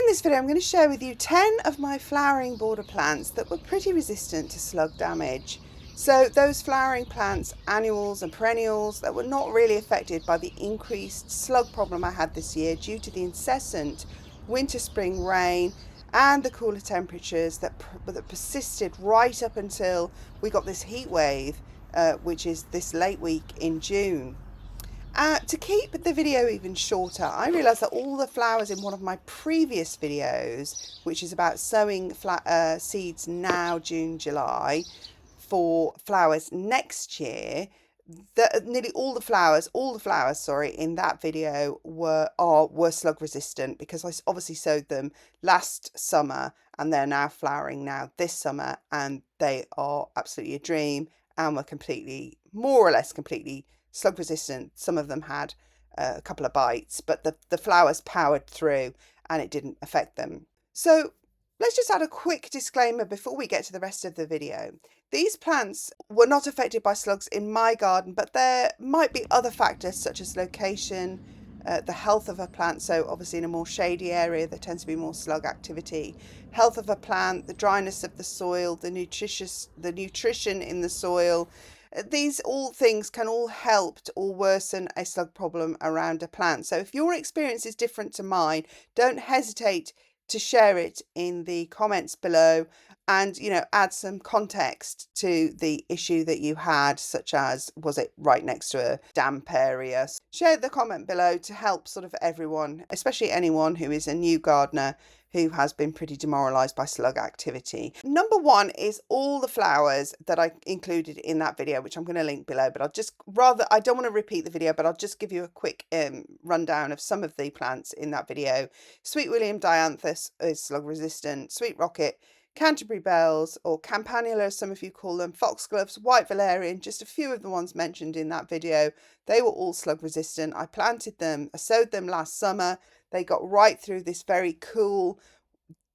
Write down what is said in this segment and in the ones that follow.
this video I'm going to share with you 10 of my flowering border plants that were pretty resistant to slug damage. So those flowering plants, annuals and perennials, that were not really affected by the increased slug problem I had this year due to the incessant winter-spring rain and the cooler temperatures that persisted right up until we got this heat wave, which is this late week in June. To keep the video even shorter, I realised that all the flowers in one of my previous videos, which is about sowing seeds now, June, July, for flowers next year, nearly all the flowers, in that video were slug resistant, because I obviously sowed them last summer and they're now flowering now this summer, and they are absolutely a dream and were more or less completely slug resistant. Some of them had a couple of bites, but the flowers powered through and it didn't affect them. So let's just add a quick disclaimer before we get to the rest of the video. These plants were not affected by slugs in my garden, but there might be other factors such as location, the health of a plant. So obviously in a more shady area there tends to be more slug activity. Health of a plant, the dryness of the soil, the nutrition in the soil. These all things can all help or worsen a slug problem around a plant. So if your experience is different to mine, don't hesitate to share it in the comments below and, add some context to the issue that you had, such as, was it right next to a damp area? Share the comment below to help sort of everyone, especially anyone who is a new gardener who has been pretty demoralised by slug activity. Number one is all the flowers that I included in that video, which I'm going to link below, but I don't want to repeat the video, but I'll just give you a quick rundown of some of the plants in that video. Sweet William Dianthus is slug resistant, Sweet Rocket, Canterbury Bells, or Campanula as some of you call them, Foxgloves, White Valerian, just a few of the ones mentioned in that video. They were all slug resistant. I sowed them last summer. They got right through this very cool,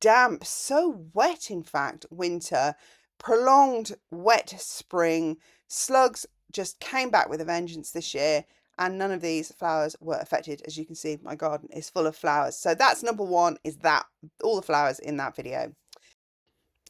damp, so wet in fact, winter, prolonged wet spring. Slugs just came back with a vengeance this year, and none of these flowers were affected. As you can see, my garden is full of flowers. So that's number one, is that all the flowers in that video.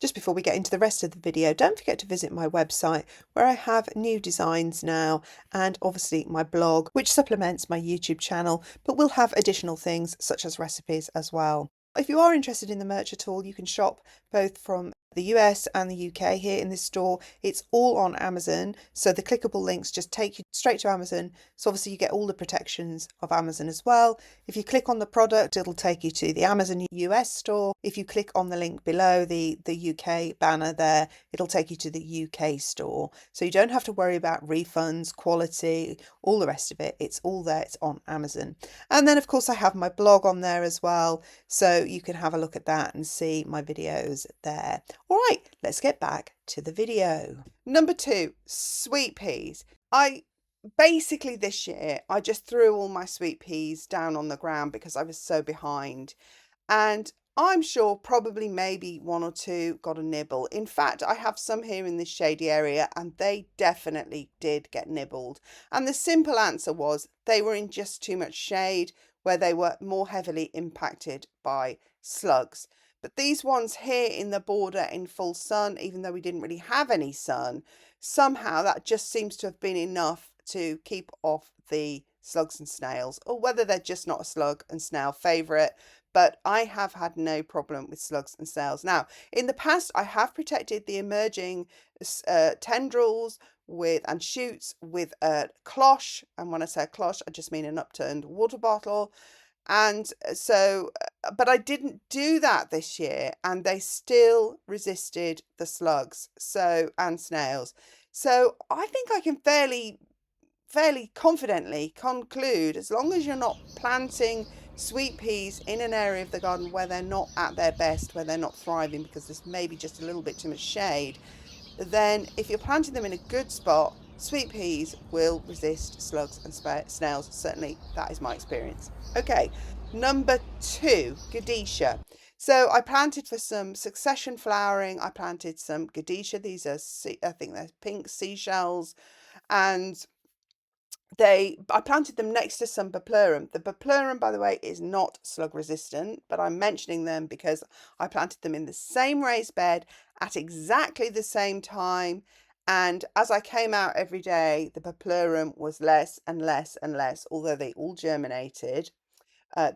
Just before we get into the rest of the video, don't forget to visit my website where I have new designs now, and obviously my blog, which supplements my YouTube channel, but will have additional things such as recipes as well. If you are interested in the merch at all, you can shop both from the US and the UK here in this store. It's all on Amazon, so the clickable links just take you straight to Amazon. So obviously you get all the protections of Amazon as well. If you click on the product, it'll take you to the Amazon US store. If you click on the link below, the UK banner there, it'll take you to the UK store. So you don't have to worry about refunds, quality, all the rest of it. It's all there. It's on Amazon. And then of course I have my blog on there as well, so you can have a look at that and see my videos there. All right, let's get back to the video. Number two, sweet peas. Basically this year, I just threw all my sweet peas down on the ground because I was so behind. And I'm sure probably maybe one or two got a nibble. In fact, I have some here in this shady area and they definitely did get nibbled. And the simple answer was they were in just too much shade, where they were more heavily impacted by slugs. But these ones here in the border in full sun, even though we didn't really have any sun, somehow that just seems to have been enough to keep off the slugs and snails, or whether they're just not a slug and snail favourite. But I have had no problem with slugs and snails. Now, in the past, I have protected the emerging tendrils and shoots with a cloche. And when I say a cloche, I just mean an upturned water bottle. And so, but I didn't do that this year, and they still resisted the slugs and snails. So I think I can fairly confidently conclude, as long as you're not planting sweet peas in an area of the garden where they're not at their best, where they're not thriving because there's maybe just a little bit too much shade, then if you're planting them in a good spot, sweet peas will resist slugs and snails. Certainly that is my experience. Okay, number two, Gadesha. So I planted for some succession flowering. I planted some Gadesha. These are, I think they're pink seashells, and I planted them next to some Baplurum. The Baplurum, by the way, is not slug resistant, but I'm mentioning them because I planted them in the same raised bed at exactly the same time. And as I came out every day, the Baplurum was less and less and less, although they all germinated.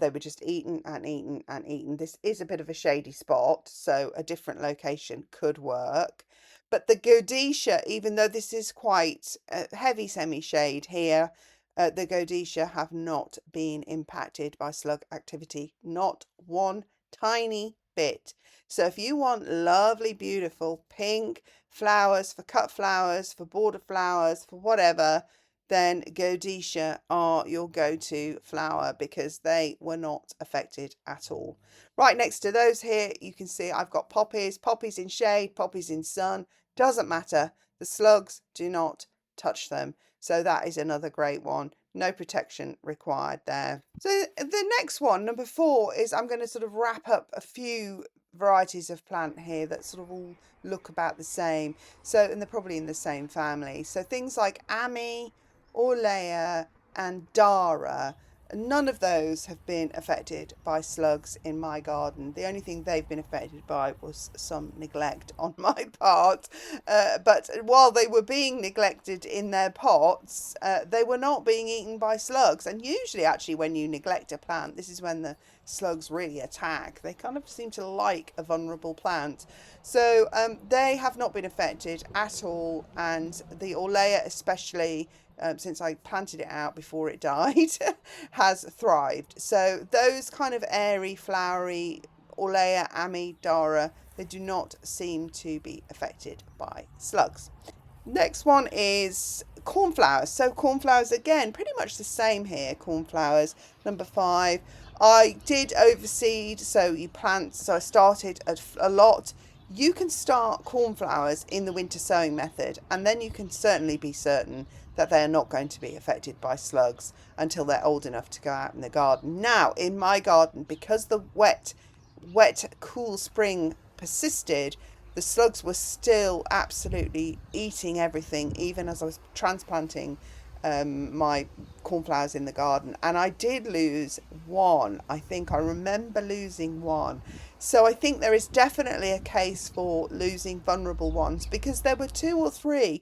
They were just eaten and eaten and eaten. This is a bit of a shady spot, so a different location could work. But the Godetia, even though this is quite heavy semi-shade here, the Godetia have not been impacted by slug activity, not one tiny bit. So if you want lovely, beautiful pink flowers for cut flowers, for border flowers, for whatever, then Godetia are your go-to flower because they were not affected at all. Right next to those here, you can see I've got poppies, poppies in shade, poppies in sun, doesn't matter. The slugs do not touch them. So that is another great one. No protection required there. So the next one, number 4, is I'm going to sort of wrap up a few varieties of plant here that sort of all look about the same. So, and they're probably in the same family. So things like Ami, Orlea and Dara, none of those have been affected by slugs in my garden. The only thing they've been affected by was some neglect on my part. But while they were being neglected in their pots, they were not being eaten by slugs. And usually, actually, when you neglect a plant, this is when the slugs really attack. They kind of seem to like a vulnerable plant. So they have not been affected at all. And the Orlea especially, since I planted it out before it died, has thrived. So those kind of airy, flowery Orlea, Ami, Dara, they do not seem to be affected by slugs. Next one is cornflowers. So cornflowers, again, pretty much the same here. Cornflowers, number 5. I did overseed, so you plant, so I started a lot. You can start cornflowers in the winter sowing method, and then you can certainly be certain that they are not going to be affected by slugs until they're old enough to go out in the garden. Now, in my garden, because the wet, cool spring persisted, the slugs were still absolutely eating everything, even as I was transplanting my cornflowers in the garden. And I did lose one. I think I remember losing one. So I think there is definitely a case for losing vulnerable ones, because there were 2 or 3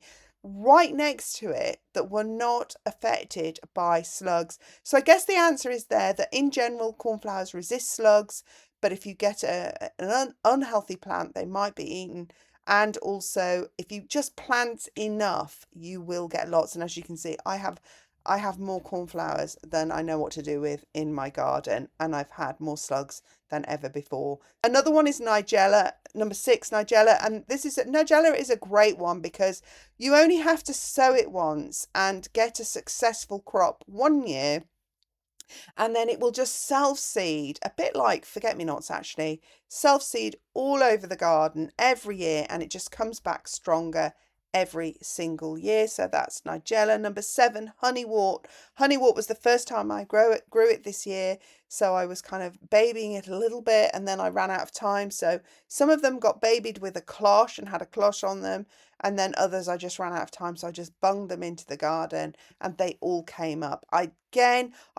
right next to it that were not affected by slugs. So I guess the answer is there that in general cornflowers resist slugs, but if you get an unhealthy plant, they might be eaten. And also, if you just plant enough, you will get lots. And as you can see, I have more cornflowers than I know what to do with in my garden, and I've had more slugs than ever before. Another one is Nigella, number 6, Nigella, and Nigella is a great one because you only have to sow it once and get a successful crop one year, and then it will just self-seed, a bit like forget-me-nots actually, self-seed all over the garden every year, and it just comes back stronger every single year. So that's Nigella. Number 7, honeywort. Honeywort was the first time I grew it this year, so I was kind of babying it a little bit, and then I ran out of time. So some of them got babied with a cloche and had a cloche on them, and then others I just ran out of time, so I just bunged them into the garden, and they all came up. I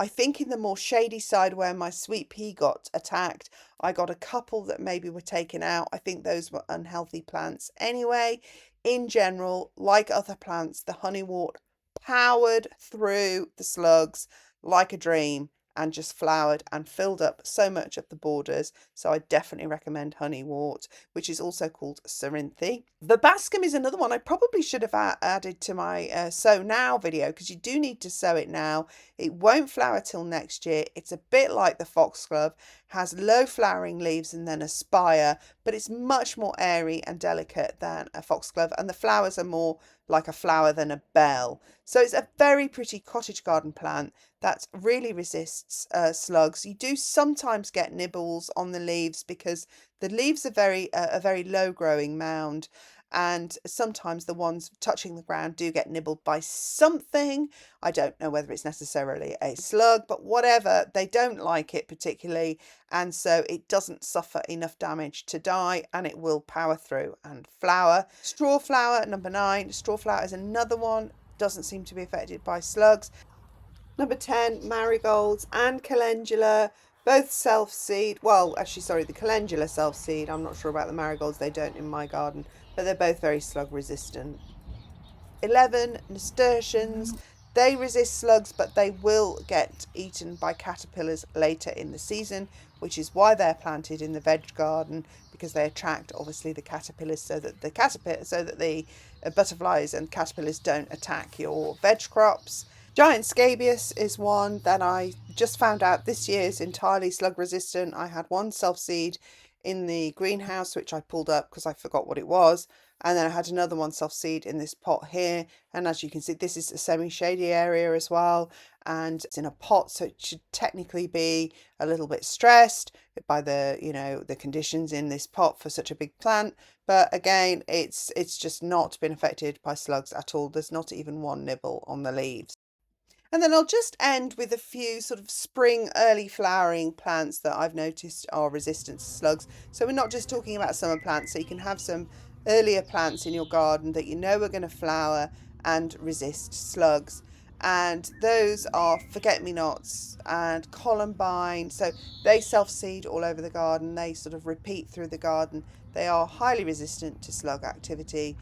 think in the more shady side where my sweet pea got attacked, I got a couple that maybe were taken out. I think those were unhealthy plants anyway. In general, like other plants, the honeywort powered through the slugs like a dream and just flowered and filled up so much of the borders. So I definitely recommend honeywort, which is also called Cerinthe. Verbascum is another one I probably should have added to my sow now video, because you do need to sow it now. It won't flower till next year. It's a bit like the foxglove, has low flowering leaves and then a spire, but it's much more airy and delicate than a foxglove, and the flowers are more like a flower than a bell. So it's a very pretty cottage garden plant that really resists slugs. You do sometimes get nibbles on the leaves because the leaves are a very low growing mound, and sometimes the ones touching the ground do get nibbled by something. I don't know whether it's necessarily a slug, but whatever, they don't like it particularly, and so it doesn't suffer enough damage to die, and it will power through and flower. Strawflower, number 9. Strawflower is another one. doesn't seem to be affected by slugs. Number 10, marigolds and calendula, both self-seed. Well, actually, sorry, the calendula self-seed. I'm not sure about the marigolds, they don't in my garden, but they're both very slug resistant. 11, nasturtiums. They resist slugs, but they will get eaten by caterpillars later in the season, which is why they're planted in the veg garden, because they attract obviously the caterpillars, so that the butterflies and caterpillars don't attack your veg crops. Giant scabious is one that I just found out this year is entirely slug resistant. I had one self seed in the greenhouse which I pulled up because I forgot what it was, and then I had another one self seed in this pot here, and as you can see, this is a semi-shady area as well, and it's in a pot, so it should technically be a little bit stressed by the conditions in this pot for such a big plant. But again, it's just not been affected by slugs at all. There's not even one nibble on the leaves. And then I'll just end with a few sort of spring early flowering plants that I've noticed are resistant to slugs. So we're not just talking about summer plants, so you can have some earlier plants in your garden that you know are going to flower and resist slugs. And those are forget-me-nots and columbine. So they self-seed all over the garden. They sort of repeat through the garden. They are highly resistant to slug activity.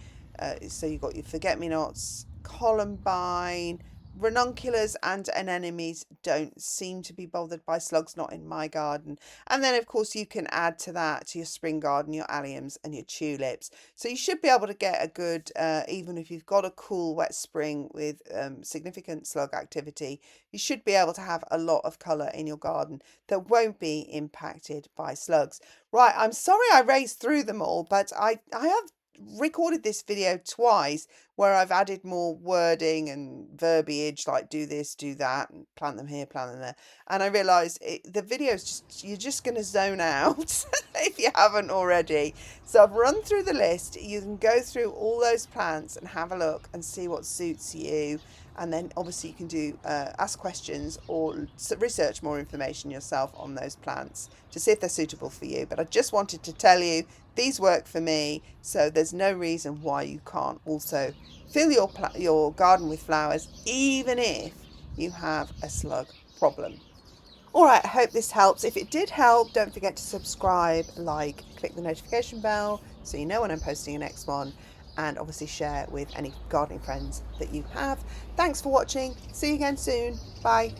So you've got your forget-me-nots, columbine, ranunculus and anemones don't seem to be bothered by slugs, not in my garden. And then of course you can add to that, to your spring garden, your alliums and your tulips. So you should be able to get a good, even if you've got a cool wet spring with significant slug activity, you should be able to have a lot of colour in your garden that won't be impacted by slugs. Right, I'm sorry I raced through them all, but I have recorded this video twice where I've added more wording and verbiage, like do this, do that, and plant them here, plant them there. And I realised the video's you're just going to zone out if you haven't already. So I've run through the list. You can go through all those plants and have a look and see what suits you. And then obviously you can do ask questions or research more information yourself on those plants to see if they're suitable for you. But I just wanted to tell you these work for me, so there's no reason why you can't also fill your garden with flowers, even if you have a slug problem. All right, I hope this helps. If it did help, don't forget to subscribe, like, click the notification bell so you know when I'm posting the next one, and obviously share with any gardening friends that you have. Thanks for watching. See you again soon. Bye.